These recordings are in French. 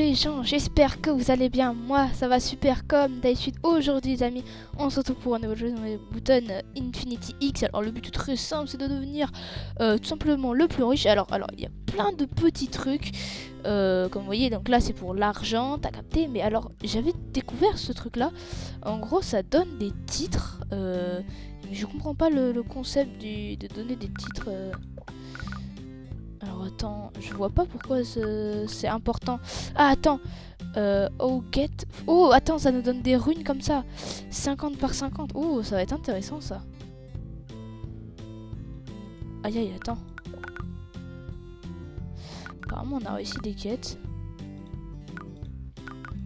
les gens, j'espère que vous allez bien. Moi, ça va super comme d'habitude. Aujourd'hui, les amis, on se retrouve pour un nouveau jeu dans les Button Infinity X. Alors, le but est très simple, c'est de devenir tout simplement le plus riche. Alors, il y a plein de petits trucs, comme vous voyez. Donc là, c'est pour l'argent, t'as capté. Mais alors, j'avais découvert ce truc-là. En gros, ça donne des titres. Je comprends pas le concept de donner des titres. Alors attends, je vois pas pourquoi c'est important. Ah attends, oh attends, ça nous donne des runes comme ça. 50 par 50. Oh, ça va être intéressant ça. Aïe aïe, attends. Apparemment on a réussi des quêtes.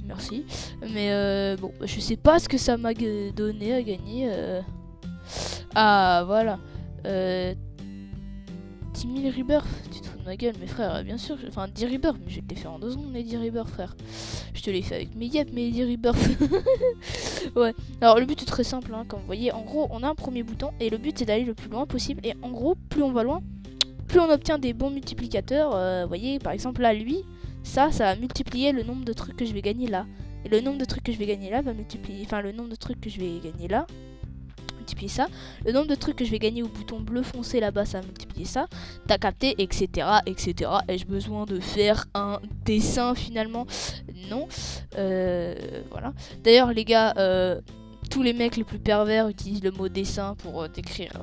Merci. Mais bon, je sais pas ce que ça m'a donné à gagner. Ah voilà. 10 000 rebirths, tu te fous de ma gueule, mes frères, bien sûr. Enfin, 10 rebirths, mais je vais te les faire en 2 secondes, les 10 rebirths, frère. Je te les fais avec mes yep, mes 10 rebirths. Ouais. Alors, le but est très simple, hein, comme vous voyez. En gros, on a un premier bouton et le but c'est d'aller le plus loin possible. Et en gros, plus on va loin, plus on obtient des bons multiplicateurs. Vous voyez, par exemple, là, lui, ça va multiplier le nombre de trucs que je vais gagner là. Et le nombre de trucs que je vais gagner là va multiplier. Enfin, le nombre de trucs que je vais gagner là. Multiplier ça, le nombre de trucs que je vais gagner au bouton bleu foncé là-bas, ça va multiplier ça, t'as capté, etc., etc. Ai-je besoin de faire un dessin finalement? Non. Voilà. D'ailleurs, les gars, tous les mecs les plus pervers utilisent le mot dessin pour décrire.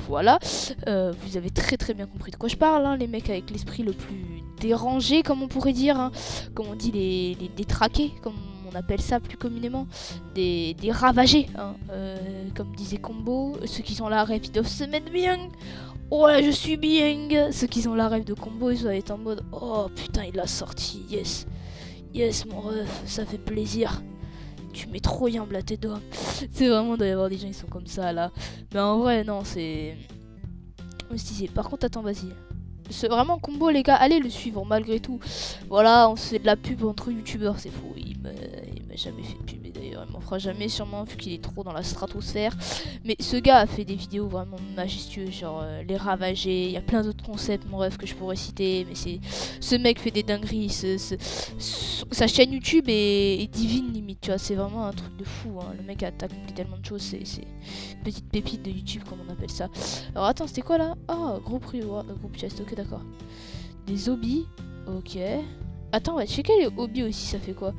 Voilà. Vous avez très très bien compris de quoi je parle, hein, les mecs avec l'esprit le plus dérangé, comme on pourrait dire, hein, comme on dit les détraqués, comme on appelle ça plus communément, des ravagés, hein, comme disait Combo. Ceux qui sont là, rêve, ils doivent se mettre bien. Oh là, je suis bien. Ceux qui ont la rêve de Combo, ils doivent être en mode oh putain, il l'a sorti, yes, yes mon ref, ça fait plaisir. Tu mets trop yambe la tête d'homme. C'est vraiment, doit y avoir des gens qui sont comme ça là. Mais en vrai, non, c'est. Par contre, attends, vas-y. C'est vraiment Combo, les gars, allez le suivre malgré tout. Voilà, on se fait de la pub entre youtubeurs, c'est faux. Il m'a jamais fait de pub, et d'ailleurs, il m'en fera jamais, sûrement, vu qu'il est trop dans la stratosphère. Mais ce gars a fait des vidéos vraiment majestueuses, genre les ravagés. Il y a plein d'autres concepts, mon rêve, que je pourrais citer. Mais ce mec fait des dingueries. Sa chaîne YouTube est divine, limite, tu vois. C'est vraiment un truc de fou, hein. Le mec a accompli tellement de choses. C'est une petite pépite de YouTube, comme on appelle ça. Alors, attends, c'était quoi là? Oh, gros prix, groupe chest, ok, d'accord. Des hobbies, ok. Attends, on va checker les hobbies aussi, ça fait quoi?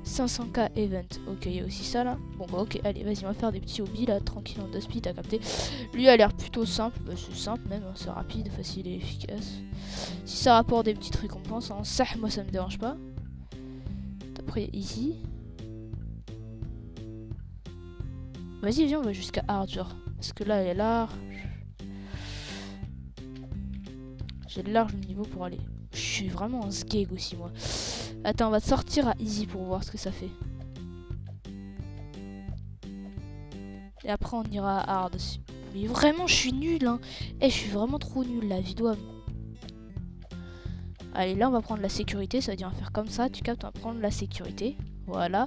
500k event, ok, il y a aussi ça là. Bon bah ok, allez, vas-y, on va faire des petits hobbies là, tranquille, en 2 speed, t'as capté. Lui a l'air plutôt simple, bah, c'est simple même, hein, c'est rapide, facile et efficace. Si ça rapporte des petites récompenses, hein, ça, moi ça me dérange pas. Après, easy. Vas-y, viens, on va jusqu'à hard, genre. Parce que là, elle est large. J'ai le large niveau pour aller. Je suis vraiment un skeg aussi, moi. Attends, on va sortir à easy pour voir ce que ça fait. Et après, on ira à hard. Mais vraiment, je suis nul, hein. Je suis vraiment trop nul, la vie doit. Allez, là, on va prendre la sécurité. Ça veut dire, on va faire comme ça. Tu captes, on va prendre la sécurité. Voilà.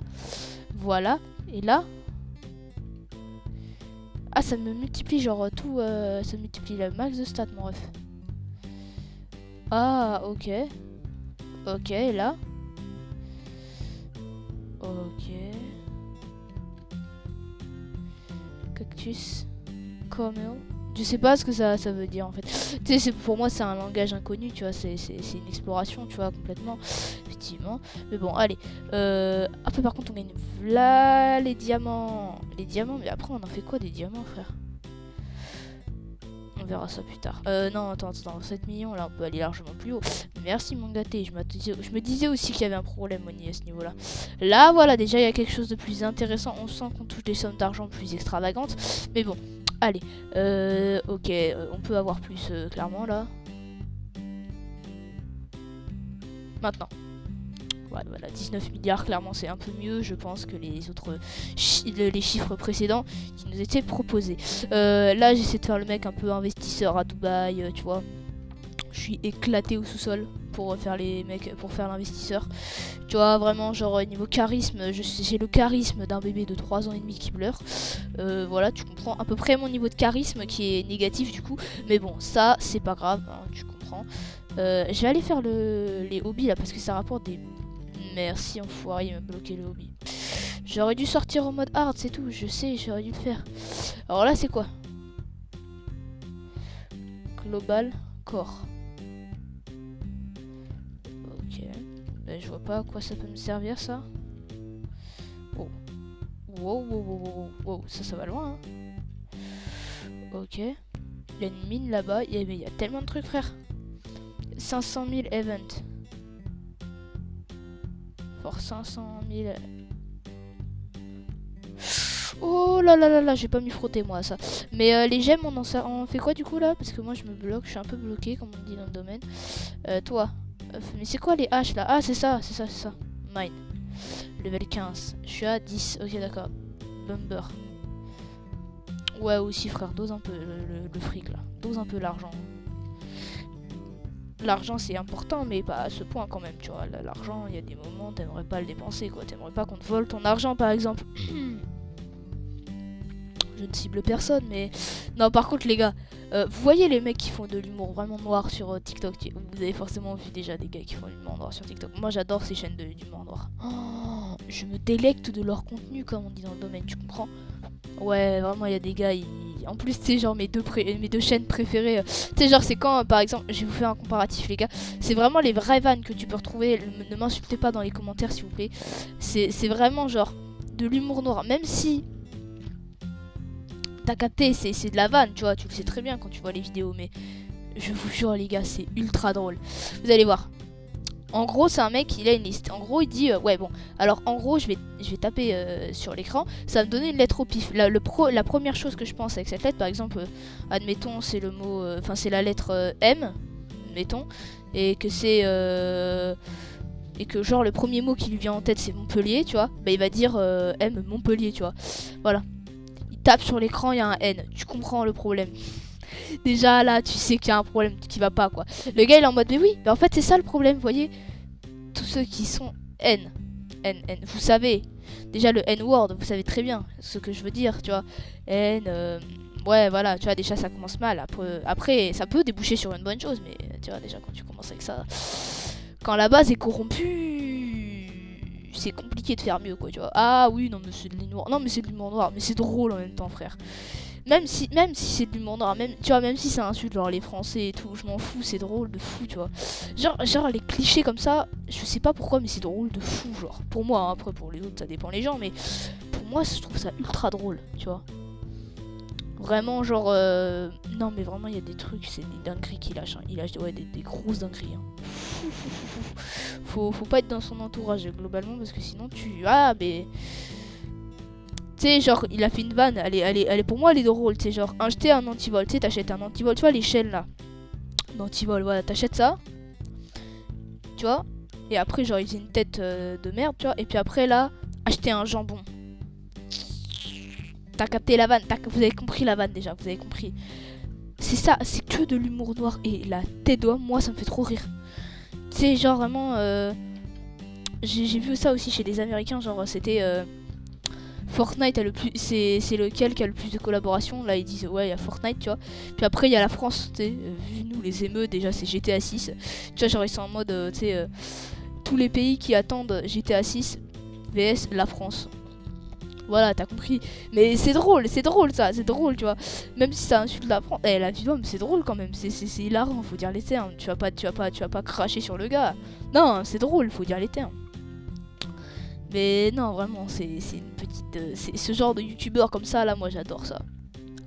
Voilà. Et là... Ah, ça me multiplie, genre, tout... ça multiplie le max de stats, mon ref. Ah, ok. Ok, là. Ok. Cactus. Camel. Je sais pas ce que ça veut dire en fait. Tu sais, pour moi c'est un langage inconnu, tu vois, c'est une exploration, tu vois, complètement. Effectivement. Mais bon, allez. Après par contre on gagne là les diamants. Les diamants, mais après on en fait quoi des diamants, frère? On verra ça plus tard. Non, attends, 7 millions, là, on peut aller largement plus haut. Merci, mon gâté. Je me disais aussi qu'il y avait un problème à ce niveau-là. Là, voilà, déjà, il y a quelque chose de plus intéressant. On sent qu'on touche des sommes d'argent plus extravagantes. Mais bon, allez. Ok, on peut avoir plus, clairement, là. Maintenant. Voilà, 19 milliards, clairement c'est un peu mieux, je pense, que les autres les chiffres précédents qui nous étaient proposés. Là, j'essaie de faire le mec un peu investisseur à Dubaï, tu vois. Je suis éclaté au sous-sol pour faire les mecs, pour faire l'investisseur. Tu vois, vraiment, genre niveau charisme, j'ai le charisme d'un bébé de 3 ans et demi qui pleure. Voilà, tu comprends à peu près mon niveau de charisme qui est négatif du coup. Mais bon, ça, c'est pas grave, hein, tu comprends. Je vais aller faire les hobbies là parce que ça rapporte des Merci, enfoiré, il m'a bloqué le hobby. J'aurais dû sortir en mode hard, c'est tout. Je sais, j'aurais dû le faire. Alors là, c'est quoi? Global Core. Ok. Ben, je vois pas à quoi ça peut me servir, ça. Oh. Wow, wow, wow, wow, wow. Ça va loin, hein. Ok. Il y a une mine là-bas. Il y a tellement de trucs, frère. 500 000 events. For 500 000. Oh là là là là, j'ai pas m'y frotter moi à ça. Mais les gemmes, on fait quoi du coup là? Parce que moi je me bloque, je suis un peu bloqué comme on dit dans le domaine. Toi. Mais c'est quoi les haches là? Ah, c'est ça. Mine. Level 15. Je suis à 10. Ok, d'accord. Bumper. Ouais, aussi frère, dose un peu le fric là. Dose un peu l'argent. L'argent c'est important, mais pas à ce point quand même, tu vois. L'argent, il y a des moments, t'aimerais pas le dépenser quoi. T'aimerais pas qu'on te vole ton argent par exemple. Je ne cible personne, mais... Non, par contre les gars, vous voyez les mecs qui font de l'humour vraiment noir sur TikTok. Vous avez forcément vu déjà des gars qui font de l'humour noir sur TikTok. Moi j'adore ces chaînes d'humour noir. Oh, je me délecte de leur contenu comme on dit dans le domaine, tu comprends? Ouais, vraiment il y a des gars, en plus tu sais genre mes deux chaînes préférées, tu sais genre c'est quand par exemple, je vais vous faire un comparatif les gars, c'est vraiment les vraies vannes que tu peux retrouver, ne m'insultez pas dans les commentaires s'il vous plaît, c'est vraiment genre de l'humour noir, même si t'as capté, c'est de la vanne, tu vois, tu le sais très bien quand tu vois les vidéos, mais je vous jure les gars, c'est ultra drôle. Vous allez voir. En gros, c'est un mec, il a une liste. En gros, il dit, ouais bon, alors en gros, je vais taper sur l'écran, ça va me donner une lettre au pif. La première chose que je pense avec cette lettre, par exemple, admettons, c'est le mot, enfin c'est la lettre M, admettons, et que c'est... et que genre le premier mot qui lui vient en tête c'est Montpellier, tu vois, bah il va dire M Montpellier, tu vois. Voilà. Tape sur l'écran, il y a un N. Tu comprends le problème. Déjà là, tu sais qu'il y a un problème qui va pas quoi. Le gars il est en mode mais oui, mais en fait c'est ça le problème, vous voyez. Tous ceux qui sont N. Vous savez. Déjà le N-word, vous savez très bien ce que je veux dire, tu vois. N, ouais voilà, tu vois déjà ça commence mal. Après ça peut déboucher sur une bonne chose, mais tu vois déjà quand tu commences avec ça, quand la base est corrompue, c'est compliqué de faire mieux quoi, tu vois. Ah oui, non mais c'est de l'humour. Non mais c'est de l'humour noir, mais c'est drôle en même temps, frère. Même si c'est de l'humour noir, même tu vois, même si ça insulte genre les Français et tout, je m'en fous, c'est drôle de fou, tu vois. Genre les clichés comme ça, je sais pas pourquoi mais c'est drôle de fou genre. Pour moi, hein, après pour les autres ça dépend les gens, mais pour moi je trouve ça ultra drôle, tu vois. Vraiment genre non mais vraiment il y a des trucs, c'est des dingueries qu'il lâche, hein. Il lâche ouais, des grosses dingueries, hein. Faut pas être dans son entourage globalement parce que sinon tu... Ah mais... Tu sais genre il a fait une vanne, elle est pour moi elle est drôle, tu sais genre acheter un antivol, tu sais t'achètes un antivol, tu vois les chaînes là d'antivol, voilà t'achètes ça, tu vois, et après genre il faisait une tête de merde, tu vois, et puis après là acheter un jambon. T'as capté la vanne, vous avez compris la vanne déjà, vous avez compris. C'est ça, c'est que de l'humour noir et la tête d'homme, moi ça me fait trop rire. Tu sais genre vraiment j'ai vu ça aussi chez des Américains, genre c'était Fortnite a le plus, c'est lequel qui a le plus de collaborations. Là ils disent ouais il y a Fortnite, tu vois. Puis après il y a la France, tu sais, vu nous les émeutes déjà c'est GTA 6. Tu vois genre ils sont en mode tu sais tous les pays qui attendent GTA 6 vs la France. Voilà, t'as compris. Mais c'est drôle ça, c'est drôle, tu vois. Même si ça insulte la France, la vie d'homme, c'est drôle quand même. C'est hilarant, faut dire les termes. Tu vas pas cracher sur le gars. Non, c'est drôle, faut dire les termes. Mais non, vraiment, c'est une petite... c'est ce genre de youtubeur comme ça, là, moi j'adore ça.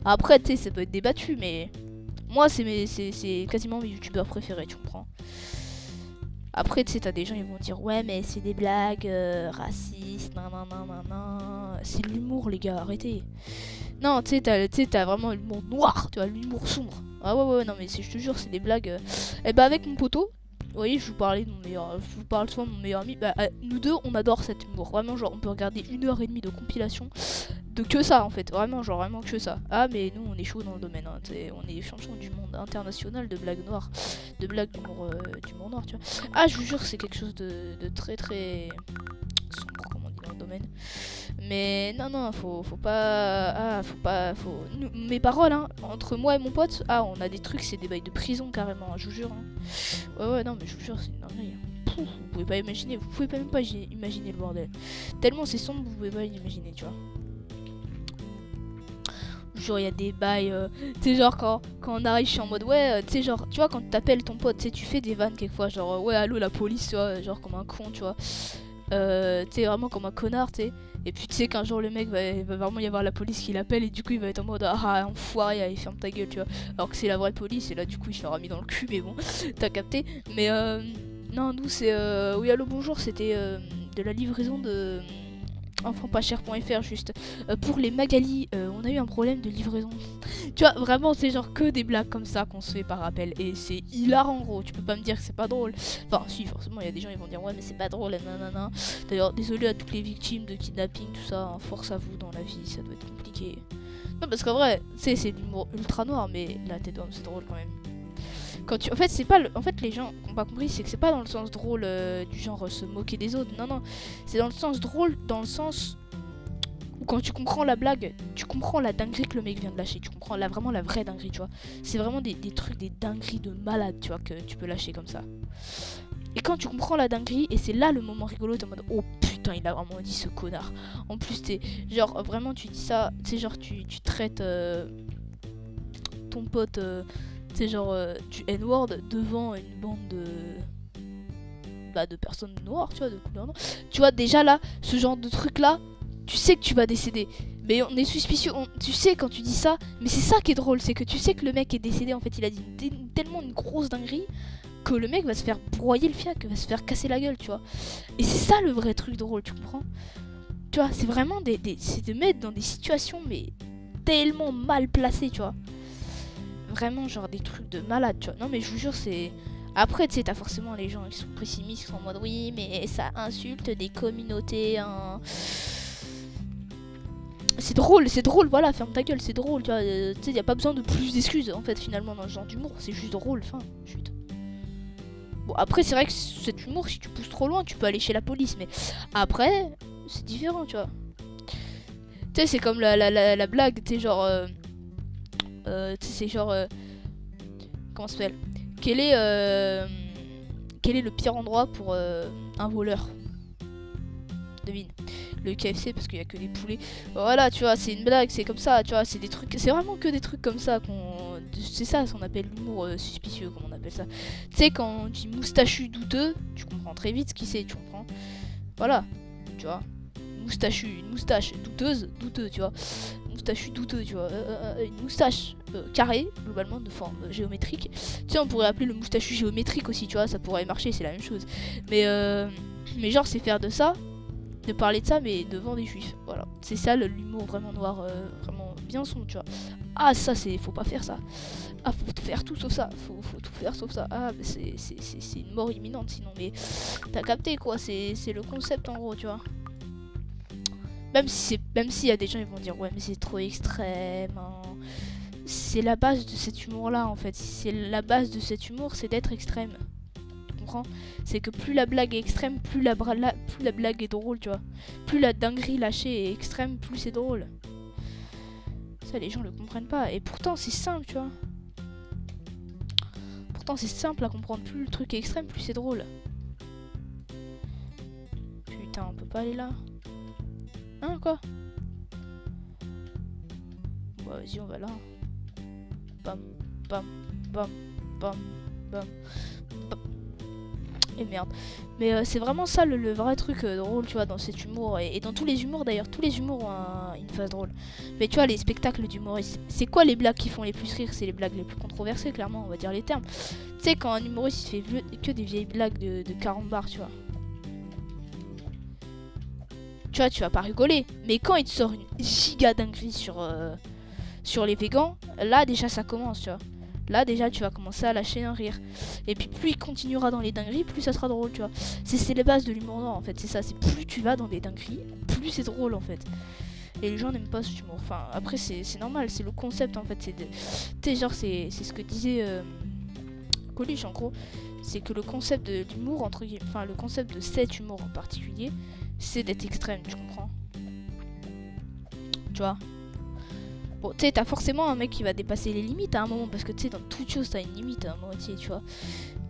Après, tu sais, ça peut être débattu, mais... Moi, c'est quasiment mes youtubeurs préférés, tu comprends. Après, tu sais, t'as des gens, ils vont dire ouais, mais c'est des blagues racistes, nan. C'est de l'humour, les gars, arrêtez. Non, tu sais, t'as vraiment l'humour noir, tu vois, l'humour sombre. Ah ouais, non, mais je te jure, c'est des blagues. Et bah, avec mon poteau, vous voyez, je vous parle souvent de mon meilleur ami. Bah, nous deux, on adore cet humour. Vraiment, genre, on peut regarder 1h30 de compilation de que ça en fait, vraiment que ça. Ah mais nous on est chaud dans le domaine, hein. On est champion du monde international de blagues noires, de blagues d'humour noir, tu vois. Ah je vous jure c'est quelque chose de très sombre comme on dit dans le domaine. Mais non, faut pas, mes paroles hein, entre moi et mon pote, on a des trucs, c'est des bails de prison carrément, hein, je vous jure. Hein. Ouais non mais je vous jure c'est une dinguerie. Hein. vous pouvez pas imaginer, vous pouvez pas même pas imaginer le bordel. Tellement c'est sombre, vous pouvez pas l'imaginer, tu vois. Genre il y a des bails, tu sais genre quand on arrive je suis en mode ouais, tu sais genre tu vois quand t'appelles ton pote, tu sais tu fais des vannes quelquefois genre ouais allô la police tu vois, genre comme un con tu vois. Tu sais vraiment comme un connard tu sais. Et puis tu sais qu'un jour le mec va vraiment y avoir la police qui l'appelle et du coup il va être en mode ah enfoiré allez ferme ta gueule tu vois. Alors que c'est la vraie police et là du coup il se l'aura mis dans le cul mais bon t'as capté. Mais non nous c'est oui allô bonjour c'était de la livraison de enfantpascher.fr juste pour les Magali on a eu un problème de livraison. Tu vois vraiment c'est genre que des blagues comme ça qu'on se fait par appel et c'est hilarant gros, tu peux pas me dire que c'est pas drôle. Enfin si forcément il y a des gens ils vont dire ouais mais c'est pas drôle nanana. D'ailleurs désolé à toutes les victimes de kidnapping tout ça hein, force à vous dans la vie ça doit être compliqué. Non parce qu'en vrai tu sais c'est de l'humour ultra noir mais la tête d'homme c'est drôle quand même. Quand tu... En fait, c'est pas en fait, les gens qui ont pas compris, c'est que c'est pas dans le sens drôle du genre se moquer des autres. Non, non. C'est dans le sens drôle, dans le sens où quand tu comprends la blague, tu comprends la dinguerie que le mec vient de lâcher. Tu comprends vraiment la vraie dinguerie, tu vois. C'est vraiment des trucs, des dingueries de malade, tu vois, que tu peux lâcher comme ça. Et quand tu comprends la dinguerie, et c'est là le moment rigolo, t'es en mode oh putain, il a vraiment dit ce connard. En plus, t'es genre vraiment, tu dis ça, tu sais, genre tu traites ton pote. C'est genre tu N-word devant une bande de personnes noires, tu vois, de couleur noire. Tu vois, déjà là, ce genre de truc là, tu sais que tu vas décéder. Mais on est suspicieux, tu sais quand tu dis ça, mais c'est ça qui est drôle, c'est que tu sais que le mec est décédé, en fait, il a dit tellement une grosse dinguerie que le mec va se faire broyer le fiac, va se faire casser la gueule, tu vois. Et c'est ça le vrai truc drôle, tu comprends? Tu vois, c'est vraiment c'est de mettre dans des situations, mais tellement mal placées, tu vois. Vraiment genre des trucs de malade tu vois. Non mais je vous jure c'est... Après tu sais t'as forcément les gens qui sont pessimistes qui sont en mode oui mais ça insulte des communautés hein. C'est drôle voilà ferme ta gueule c'est drôle tu vois. Tu sais y a pas besoin de plus d'excuses en fait finalement dans ce genre d'humour. C'est juste drôle fin chut. Bon après c'est vrai que cet humour si tu pousses trop loin tu peux aller chez la police mais après c'est différent tu vois. Tu sais c'est comme la blague tu sais genre... tu sais c'est genre... comment ça s'appelle quel est le pire endroit pour un voleur? Devine. Le KFC parce qu'il y a que des poulets. Voilà, tu vois, c'est une blague, c'est comme ça, tu vois, c'est des trucs, c'est vraiment que des trucs comme ça c'est ça qu'on appelle l'humour suspicieux, comme on appelle ça. Tu sais quand on dit moustachu douteux, tu comprends très vite ce qu'il c'est, tu comprends. Voilà, tu vois. Moustachu, une moustache douteuse, douteux, tu vois. Moustachu douteux, tu vois. Une moustache carrée, globalement, de forme géométrique. Tu sais, on pourrait appeler le moustachu géométrique aussi, tu vois, ça pourrait marcher, c'est la même chose. Mais genre, c'est faire de ça, de parler de ça, mais devant des juifs. Voilà. C'est ça l'humour vraiment noir, vraiment bien sombre, tu vois. Ah, ça, faut pas faire ça. Ah, faut faire tout sauf ça. Faut tout faire sauf ça. Ah, mais c'est une mort imminente sinon. Mais t'as capté, quoi. C'est le concept, en gros, tu vois. Même s'il y a des gens qui vont dire ouais mais c'est trop extrême hein. C'est la base de cet humour là en fait. C'est la base de cet humour c'est d'être extrême. Tu comprends? C'est que plus la blague est extrême, plus la blague est drôle tu vois. Plus la dinguerie lâchée est extrême, plus c'est drôle. Ça les gens le comprennent pas. Et pourtant c'est simple tu vois. Pourtant c'est simple à comprendre. Plus le truc est extrême, plus c'est drôle. Putain on peut pas aller là. Hein quoi? Bah vas-y on va là. Bam bam bam bam bam bam. Et merde. Mais c'est vraiment ça le vrai truc drôle tu vois dans cet humour et dans tous les humours d'ailleurs. Tous les humours ont une phase drôle. Mais tu vois les spectacles d'humoristes. C'est quoi les blagues qui font les plus rire? C'est les blagues les plus controversées clairement on va dire les termes. Tu sais quand un humoriste il fait que des vieilles blagues de carambar tu vois. Tu vois, tu vas pas rigoler. Mais quand il te sort une giga dinguerie sur les végans, là déjà ça commence, tu vois. Là déjà tu vas commencer à lâcher un rire. Et puis plus il continuera dans les dingueries, plus ça sera drôle, tu vois. C'est les bases de l'humour noir en fait, c'est ça. C'est plus tu vas dans des dingueries, plus c'est drôle en fait. Et les gens n'aiment pas ce humour. Enfin après c'est normal, c'est le concept en fait. Tu sais genre c'est ce que disait Coluche en gros. C'est que le concept de l'humour, entre guillemets, enfin le concept de cet humour en particulier, c'est d'être extrême, tu comprends? Tu vois? Bon, tu sais, t'as forcément un mec qui va dépasser les limites à un moment, parce que tu sais, dans toute chose, t'as une limite à moitié, tu vois.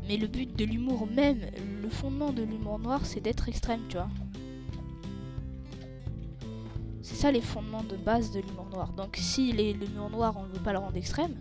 Mais le but de l'humour même, le fondement de l'humour noir, c'est d'être extrême, tu vois. C'est ça les fondements de base de l'humour noir. Donc si l'humour noir, on ne veut pas le rendre extrême,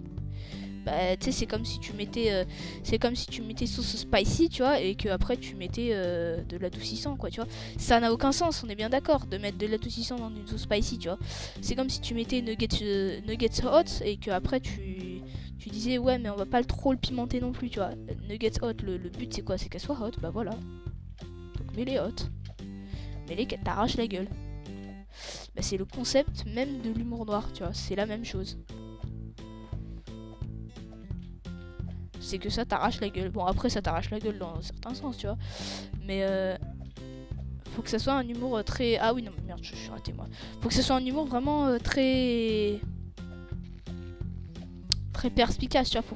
bah tu sais, c'est comme si tu mettais sauce spicy, tu vois, et que après tu mettais de l'adoucissant, quoi, tu vois. Ça n'a aucun sens, on est bien d'accord de mettre de l'adoucissant dans une sauce spicy, tu vois. C'est comme si tu mettais nuggets hot et que après tu disais ouais, mais on va pas trop le pimenter non plus, tu vois. Nuggets hot, le but c'est quoi? C'est qu'elle soit hot, bah voilà. Donc mets-les hot, mets-les qu'elle t'arrache la gueule. Bah c'est le concept même de l'humour noir, tu vois, c'est la même chose. C'est que ça t'arrache la gueule. Bon, après, ça t'arrache la gueule dans certains sens, tu vois. Mais faut que ça soit un humour très... Ah oui, non, merde, je suis raté, moi. Faut que ça soit un humour vraiment très perspicace, tu vois. Faut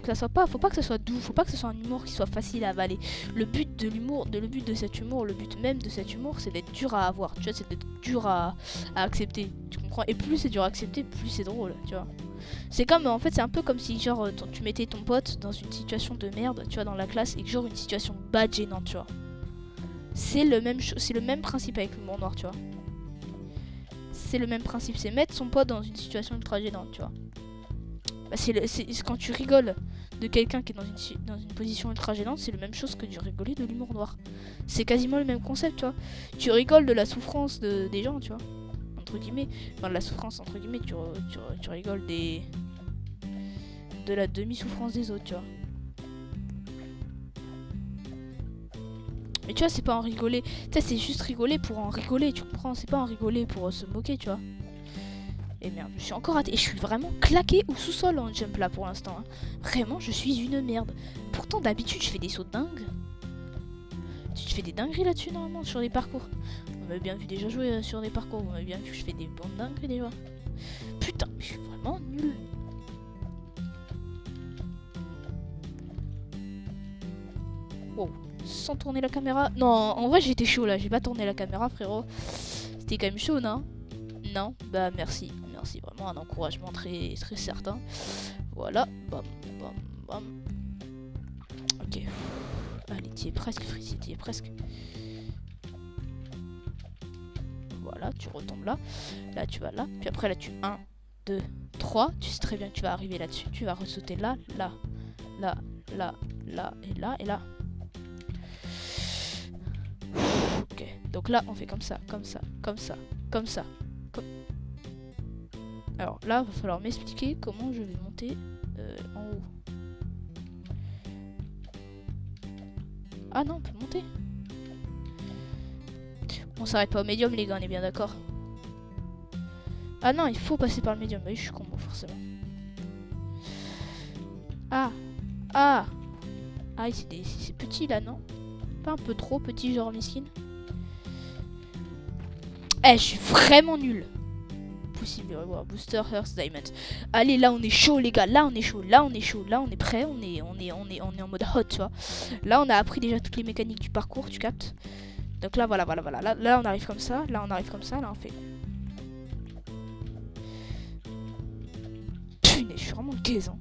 pas que ça soit doux, faut pas que ce soit un humour qui soit facile à avaler. Le but de l'humour, le but de cet humour, le but même de cet humour, c'est d'être dur à avoir, tu vois, c'est d'être dur à accepter, tu comprends? Et plus c'est dur à accepter, plus c'est drôle, tu vois. C'est comme, en fait, c'est un peu comme si, genre, tu mettais ton pote dans une situation de merde, tu vois, dans la classe, et que, genre, une situation bad, gênante, tu vois. C'est le même principe avec l'humour noir, tu vois. C'est le même principe, c'est mettre son pote dans une situation ultra gênante, tu vois. Bah, c'est quand tu rigoles de quelqu'un qui est dans une position ultra gênante, c'est la même chose que de rigoler de l'humour noir. C'est quasiment le même concept, tu vois. Tu rigoles de la souffrance des gens, tu vois. Entre guillemets, enfin de la souffrance entre guillemets, tu rigoles de la demi-souffrance des autres, tu vois. Mais tu vois, c'est pas en rigoler, tu sais, c'est juste rigoler pour en rigoler, tu comprends? C'est pas en rigoler pour se moquer, tu vois. Et merde, je suis encore raté, et je suis vraiment claqué au sous-sol en jump là pour l'instant, hein. Vraiment, je suis une merde. Pourtant, d'habitude, je fais des sauts dingues. Tu fais des dingueries là-dessus normalement sur les parcours. Vous m'avez bien vu déjà jouer sur des parcours, vous m'avez bien vu que je fais des bandes dingueries déjà. Putain, mais je suis vraiment nul. Wow, sans tourner la caméra. Non, en vrai j'étais chaud là, j'ai pas tourné la caméra frérot. C'était quand même chaud, non? Non, bah merci, merci, vraiment un encouragement très, très certain. Voilà, bam, bam, bam. Ok, allez, t'y es presque, Frizzy, t'y es presque. Voilà, tu retombes là. Là, tu vas là. Puis après, là, tu 1, 2, 3. Tu sais très bien que tu vas arriver là-dessus. Tu vas ressauter là, là, là, là, là, et là, et là. Ok, donc là, on fait comme ça, comme ça, comme ça, comme ça. Alors là, il va falloir m'expliquer comment je vais monter en haut. Ah non, on peut monter. On s'arrête pas au médium, les gars, on est bien d'accord. Ah non, il faut passer par le médium. Bah oui, je suis combo, forcément. Ah. Ah. Ah, c'est petit, là, non? Pas un peu trop petit, genre miskin? Eh, je suis vraiment nul. Possible de revoir. Booster, Hearth, Diamond. Allez, là, on est chaud, les gars. Là, on est chaud. Là, on est chaud. Là, on est prêt. On est en mode hot, tu vois. Là, on a appris déjà toutes les mécaniques du parcours, tu captes? Donc là, voilà. Là, on arrive comme ça. Là, on arrive comme ça. Là, on fait... Punaise, je suis vraiment gaze, hein.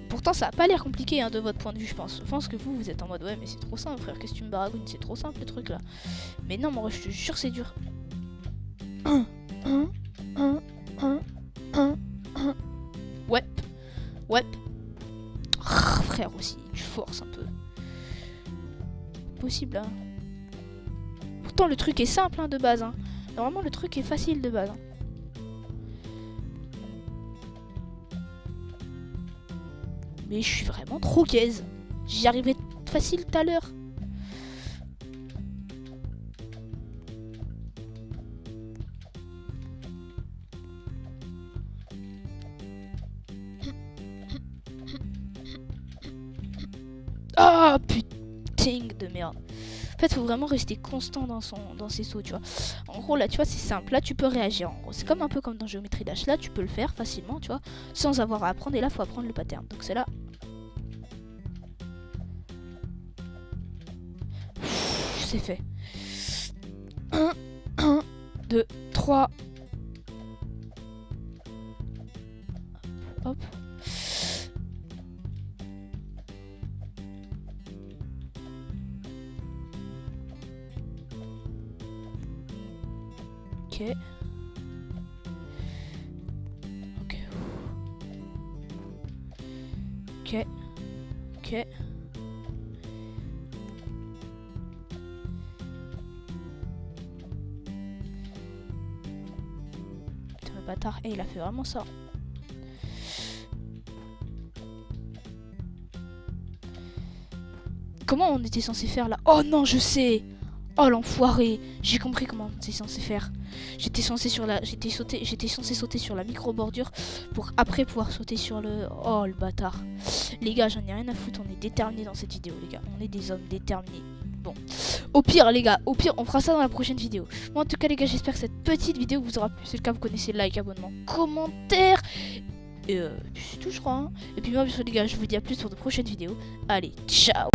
Pourtant, ça a pas l'air compliqué, hein, de votre point de vue, je pense. Je pense que vous êtes en mode, ouais, mais c'est trop simple, frère. Qu'est-ce que tu me baragouines? C'est trop simple, le truc, là. Mais non, moi, je te jure, c'est dur. Ouais. Ouais. Frère, aussi, tu forces un peu. Possible, hein. Pourtant, le truc est simple, hein, de base, hein. Normalement, le truc est facile de base, hein. Mais je suis vraiment trop gaze. J'y arriverai facile tout à l'heure. Ah, putain de merde. En fait, faut vraiment rester constant dans ses sauts, tu vois. En gros, là, tu vois, c'est simple. Là, tu peux réagir. En gros, c'est comme un peu comme dans Géométrie Dash. Là, tu peux le faire facilement, tu vois, sans avoir à apprendre. Et là, faut apprendre le pattern. Donc, c'est là. C'est fait. 1, 2, 3. Hop. Ok. Ok. Ok. Ok. Putain, le bâtard. Eh, il a fait vraiment ça. Comment on était censé faire là? Oh non, je sais. Oh l'enfoiré. J'ai compris comment on était censé faire. J'étais censé sauter sur la micro bordure pour après pouvoir sauter sur le. Oh le bâtard. Les gars, j'en ai rien à foutre. On est déterminés dans cette vidéo, les gars. On est des hommes déterminés. Bon. Au pire, les gars, on fera ça dans la prochaine vidéo. Moi, en tout cas, les gars, j'espère que cette petite vidéo vous aura plu. Si c'est le cas, vous connaissez, like, abonnement, commentaire. Et puis c'est tout, je crois. Hein. Et puis moi, les gars, je vous dis à plus pour de prochaines vidéos. Allez, ciao.